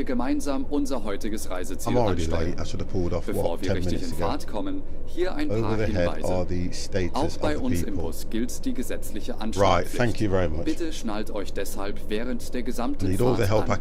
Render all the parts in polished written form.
wir gemeinsam unser heutiges Reiseziel ansteuern. Bevor wir richtig in Fahrt kommen, hier ein paar Hinweise. Auch bei uns im Bus gilt die gesetzliche Anschnallpflicht. Bitte schnallt euch deshalb während der gesamten Fahrt an.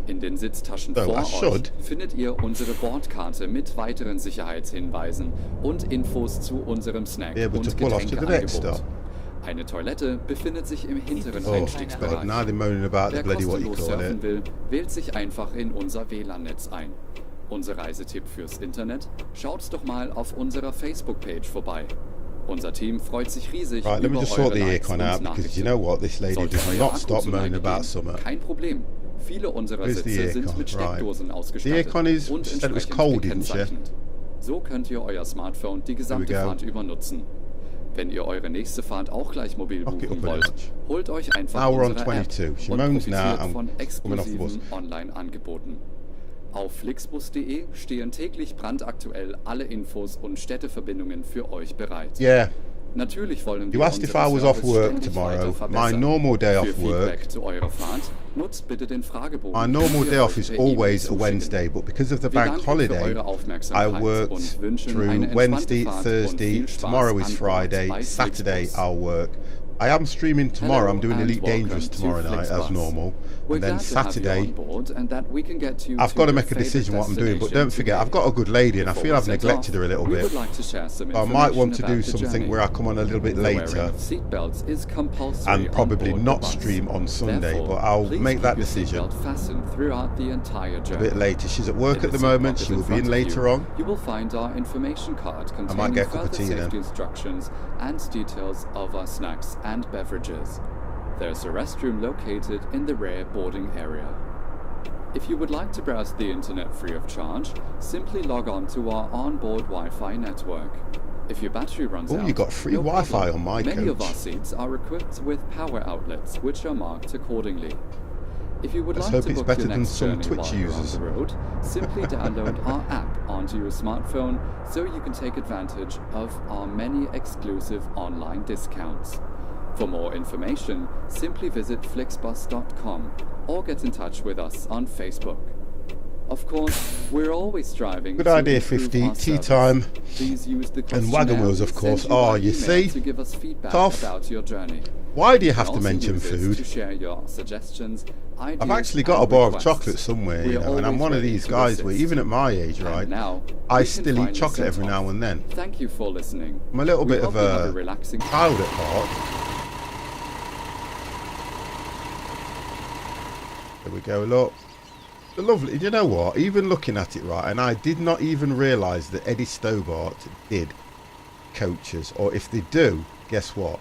In den Sitztaschen vor euch findet ihr unsere Bordkarte mit weiteren Sicherheitshinweisen und Infos zu unserem Snack- und Getränkeangebot. Eine Toilette befindet sich im hinteren Einstiegsbereich. Wer kostenlos surfen will, wählt sich einfach in unser WLAN-Netz ein. Unser Reisetipp fürs Internet? Schaut doch mal auf unserer Facebook-Page vorbei. Unser Team freut sich riesig über eure Likes und Nachrichten. Sollte euer Akku zu Ende gehen, kein Problem. Viele unserer Sitze sind mit Steckdosen ausgestattet und entsprechend gekennzeichnet. So könnt ihr euer Smartphone die gesamte Fahrt über nutzen. Wenn ihr eure nächste Fahrt auch gleich mobil buchen wollt, holt euch einfach unsere App und profitiert von exklusiven Online-Angeboten. Auf flixbus.de stehen täglich brandaktuell alle Infos und Städteverbindungen für euch bereit. Natürlich wollen wir unseren Service ständig weiter verbessern. Für Feedback zu eurer Fahrt nutzt bitte den Fragebogen. My normal day off is always a Wednesday, but because of the bank holiday, I worked through Wednesday, Thursday, tomorrow is Friday, Saturday I'll work. I am streaming tomorrow. I'm doing Elite Dangerous tomorrow night as normal. And then Saturday, I've got to make a decision what I'm doing. But don't forget, I've got a good lady and I feel I've neglected her a little bit. I might want to do something where I come on a little bit later and probably not stream on Sunday. But I'll make that decision a bit later. She's at work at the moment. She will be in later on. You will find our information card containing further safety instructions and details of our snacks and beverages. There's a restroom located in the rear boarding area. If you would like to browse the internet free of charge, simply log on to our onboard Wi-Fi network. If your battery runs out, you got free Wi-Fi on my coach. Many of our seats are equipped with power outlets, which are marked accordingly. If you would like to book your next journey while you're on the road, simply download our app onto your smartphone so you can take advantage of our many exclusive online discounts. For more information, simply visit flixbus.com or get in touch with us on Facebook. Of course, we're always striving Good idea, 50. Tea time. And wagon wheels, of course. Oh, you see? Tough. Why do you have to mention food? I've actually got a bar of chocolate somewhere, you know, and I'm one of these guys where even at my age, right, I still eat chocolate every now and then. Thank you for listening. I'm a little bit of a child at heart. There we go, look. Lovely. You know what? Even looking at it, right, and I did not even realise that Eddie Stobart did coaches, or if they do, guess what?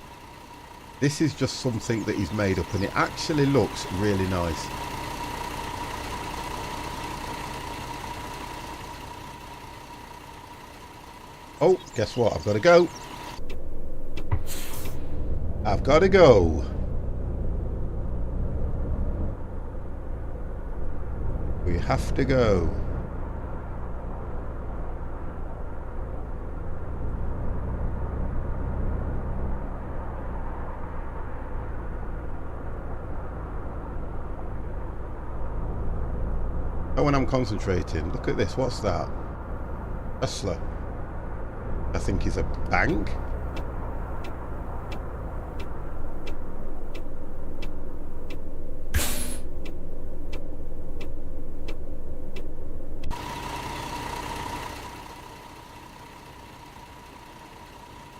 This is just something that he's made up, and it actually looks really nice. Oh, guess what? I've got to go. I've got to go. We have to go. Oh, when I'm concentrating, look at this. What's that? Hustler. I think is a bank.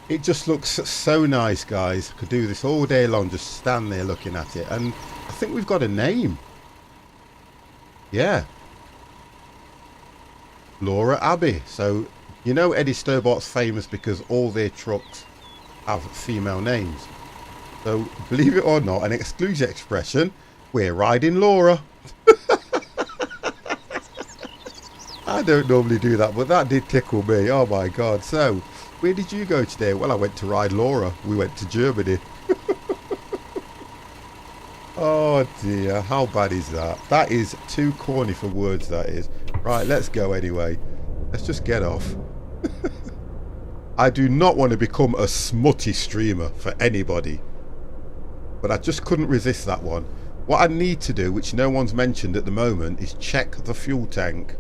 It just looks so nice, guys. Could do this all day long, just stand there looking at it. And I think we've got a name. Yeah. Laura Abbey. So, you know Eddie Stobart's famous because all their trucks have female names. So, believe it or not, an exclusion expression, we're riding Laura. I don't normally do that, but that did tickle me. Oh my God. So, where did you go today? Well, I went to ride Laura. We went to Germany. Oh dear, how bad is that? That is too corny for words, that is. Right, let's go anyway. Let's just get off. I do not want to become a smutty streamer for anybody. But I just couldn't resist that one. What I need to do, which no one's mentioned at the moment, is check the fuel tank.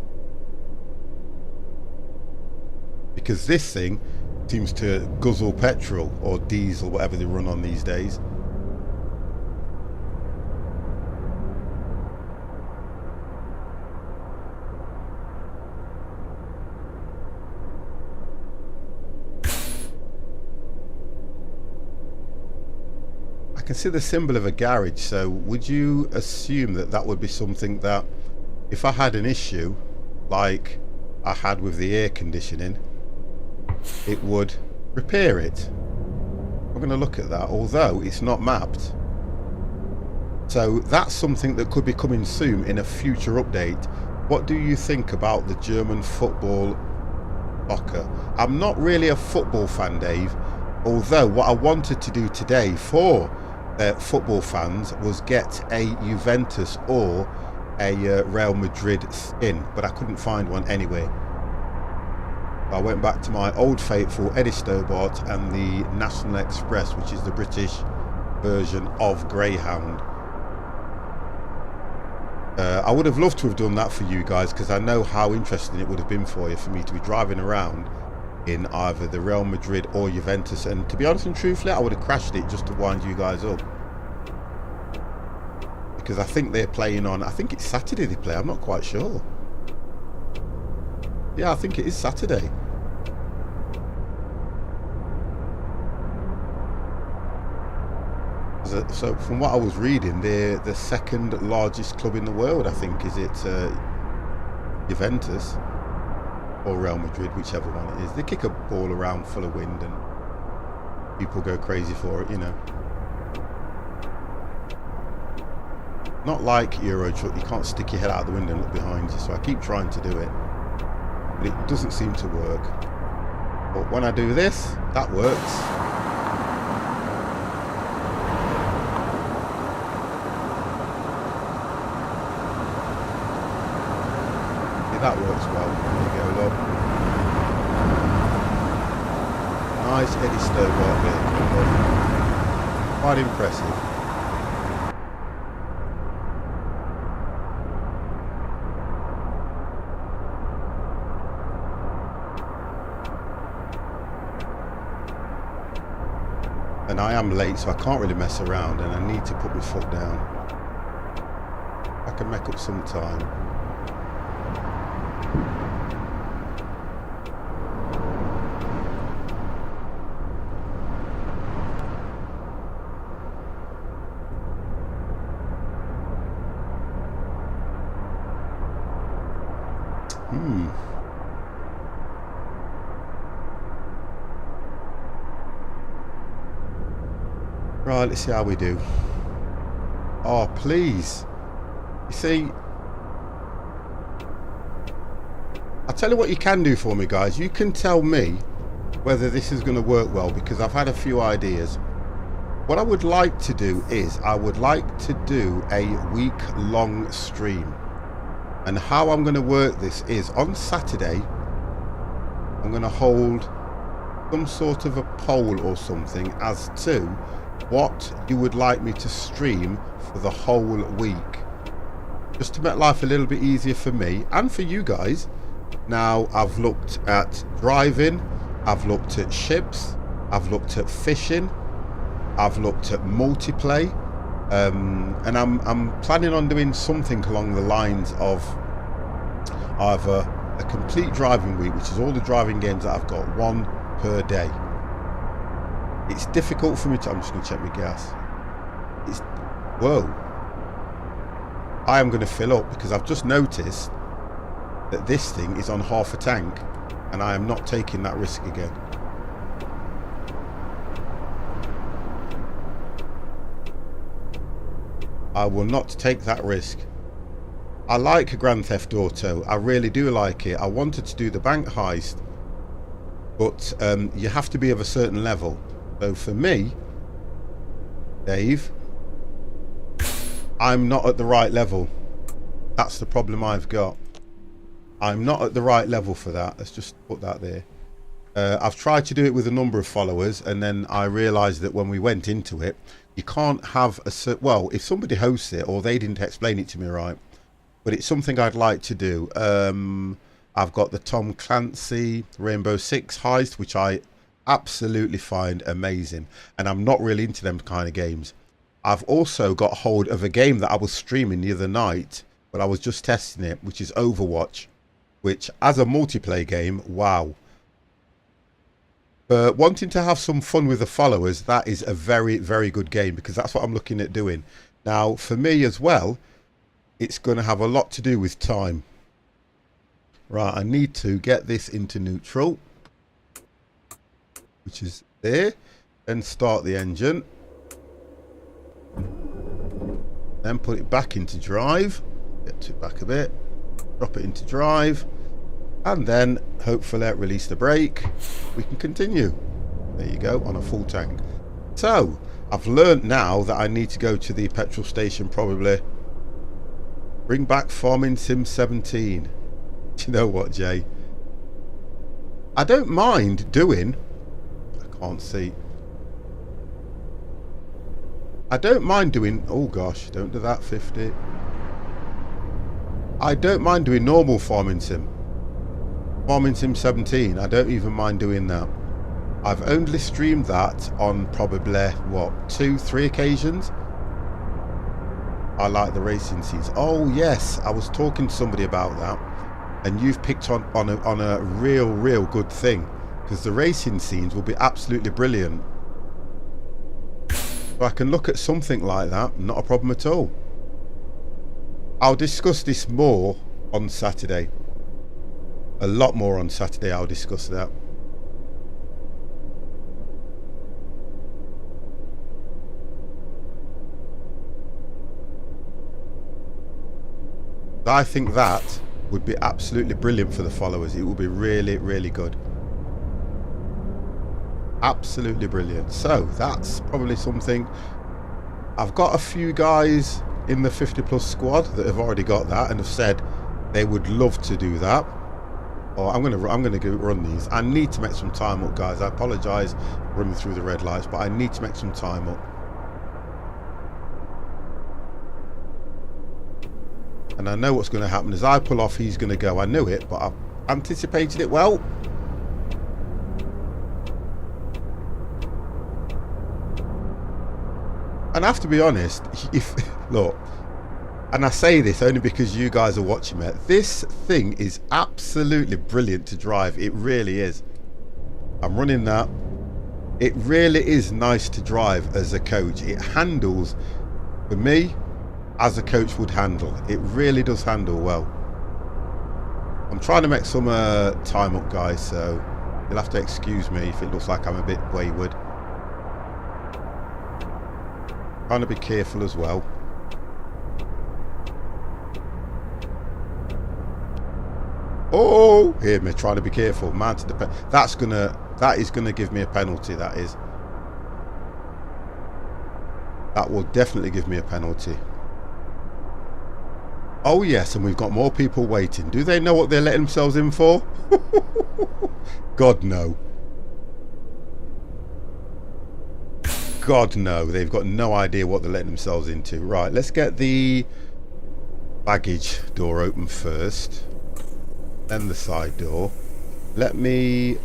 Because this thing seems to guzzle petrol or diesel, whatever they run on these days. I can see the symbol of a garage, so would you assume that that would be something that if I had an issue like I had with the air conditioning, it would repair it? I'm going to look at that, although it's not mapped. So that's something that could be coming soon in a future update. What do you think about the German football soccer? I'm not really a football fan, Dave, although what I wanted to do today for football fans was get a Juventus or a Real Madrid skin, but I couldn't find one anyway. I went back to my old faithful Eddie Stobart and the National Express, which is the British version of Greyhound. I would have loved to have done that for you guys, because I know how interesting it would have been for you, for me to be driving around in either the Real Madrid or Juventus, and to be honest and truthfully, I would have crashed it just to wind you guys up, because I think they're playing on, I think it's Saturday they play, I'm not quite sure. Yeah, I think it is Saturday. So from what I was reading, they're the second largest club in the world, I think. Is it Juventus or Real Madrid, whichever one it is. They kick a ball around full of wind and people go crazy for it, you know. Not like Euro Truck, you can't stick your head out the window and look behind you, so I keep trying to do it, but it doesn't seem to work. But when I do this, that works. That works well. There you go, look. Nice Eddie Stobart vehicle. Quite impressive. And I am late, so I can't really mess around, and I need to put my foot down. I can make up some time. Right, let's see how we do. Oh, please. You see, I'll tell you what you can do for me, guys. You can tell me whether this is going to work well, because I've had a few ideas. What I would like to do is, I would like to do a week-long stream. And how I'm going to work this is, on Saturday, I'm going to hold some sort of a poll or something as to what you would like me to stream for the whole week, just to make life a little bit easier for me and for you guys. Now, I've looked at driving, I've looked at ships, I've looked at fishing, I've looked at multiplayer, and I'm planning on doing something along the lines of either a complete driving week, which is all the driving games that I've got, one per day. It's difficult for me to, I'm just going to check my gas. Whoa. I am going to fill up, because I've just noticed that this thing is on half a tank, and I am not taking that risk again. I will not take that risk. I like Grand Theft Auto, I really do like it. I wanted to do the bank heist, but you have to be of a certain level. So for me, Dave, I'm not at the right level. That's the problem I've got. I'm not at the right level for that. Let's just put that there. I've tried to do it with a number of followers, and then I realised that when we went into it, You can't have a... Well, if somebody hosts it, or they didn't explain it to me right, but it's something I'd like to do. I've got the Tom Clancy Rainbow Six heist, which I absolutely find amazing. And I'm not really into them kind of games. I've also got hold of a game that I was streaming the other night, but I was just testing it, which is Overwatch, which as a multiplayer game, wow. But wanting to have some fun with the followers, that is a very, very good game, because that's what I'm looking at doing. Now, for me as well, it's going to have a lot to do with time. Right, I need to get this into neutral, which is there. Then start the engine. Then put it back into drive. Get it back a bit. Drop it into drive. And then hopefully release the brake. We can continue. There you go, on a full tank. So I've learned now that I need to go to the petrol station, probably. Bring back Farming Sim 17. Do you know what, Jay? I don't mind doing... I can't see. I don't mind doing... Oh gosh, don't do that, 50. I don't mind doing normal Farming Sim. Farming Sim 17, I don't even mind doing that. I've only streamed that on probably, what, 2-3 occasions. I like the racing scenes. Oh yes, I was talking to somebody about that, and you've picked on a real good thing, because the racing scenes will be absolutely brilliant. So I can look at something like that, not a problem at all. I'll discuss this more on Saturday. A lot more on Saturday, I'll discuss that. I think that would be absolutely brilliant for the followers. It would be really, really good. Absolutely brilliant. So that's probably something. I've got a few guys in the 50+ squad that have already got that and have said they would love to do that. Or I'm gonna go run these. I need to make some time up, guys. I apologise for running through the red lights, but I need to make some time up. And I know what's going to happen. As I pull off, he's going to go. I knew it, but I've anticipated it well. And I have to be honest, look, and I say this only because you guys are watching me, this thing is absolutely brilliant to drive. It really is. I'm running that. It really is nice to drive as a coach. It handles, for me, as a coach would handle. It really does handle well. I'm trying to make some time up, guys, so you'll have to excuse me if it looks like I'm a bit wayward. Trying to be careful as well. Oh, hear me, trying to be careful. Mounted the that is gonna give me a penalty. That will definitely give me a penalty. Oh yes, and we've got more people waiting. Do they know what they're letting themselves in for? God no. God no, they've got no idea what they're letting themselves into. Right, let's get the baggage door open first. Then the side door. Let me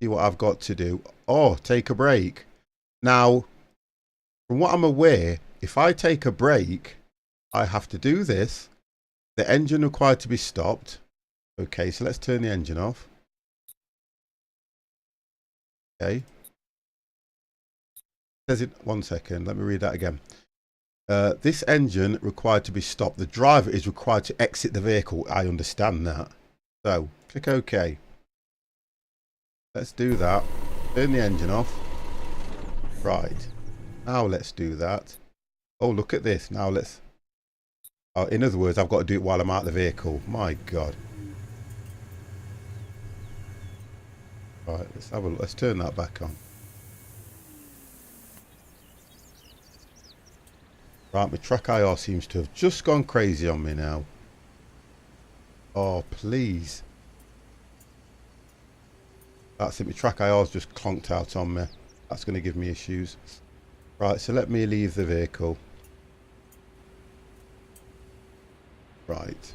see what I've got to do. Oh, take a break. Now, from what I'm aware, if I take a break, I have to do this. The engine required to be stopped. Okay, so let's turn the engine off. Okay. Says it, 1 second, let me read that again. This engine required to be stopped. The driver is required to exit the vehicle. I understand that. So, click OK. Let's do that. Turn the engine off. Right. Now let's do that. Oh, look at this. Now let's... Oh, in other words, I've got to do it while I'm out of the vehicle. My God. Right, let's have a look. Let's turn that back on. Right, my track IR seems to have just gone crazy on me now. Oh, please. That's it, my track IR's just clonked out on me. That's going to give me issues. Right, so let me leave the vehicle. Right.